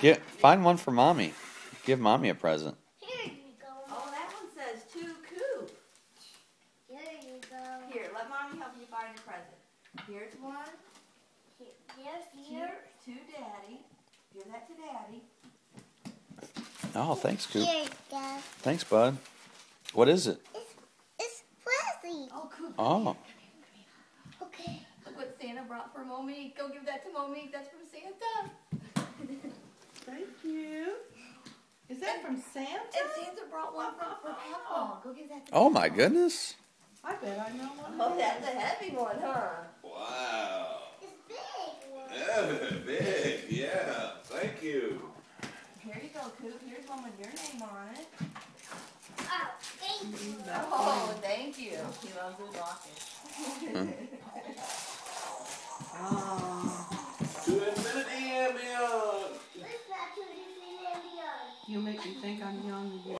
Find one for Mommy. Give Mommy a present. Here you go. Oh, that one says to Coop. Here you go. Here, let Mommy help you find a present. Here's one. Here. To Daddy. Give that to Daddy. Oh, thanks, Coop. Here, Dad. Thanks, bud. What is it? It's Fuzzy. Oh, Coop. Oh. Okay. Look what Santa brought for Monique. Go give that to Monique. That's from Santa. Thank you. Is that from Santa? And Santa brought one for Papa. Go give that to Oh, Papa. my goodness. I bet I know one. Oh, that's a heavy one, huh? Wow. It's big. Yeah, big. Yeah. Thank you. Here you go, Coop. Here's one with your name on it. Oh, thank you. Oh, thank you. He loves his locket. Oh, To infinity and beyond. Let's back to the you make me think I'm young again.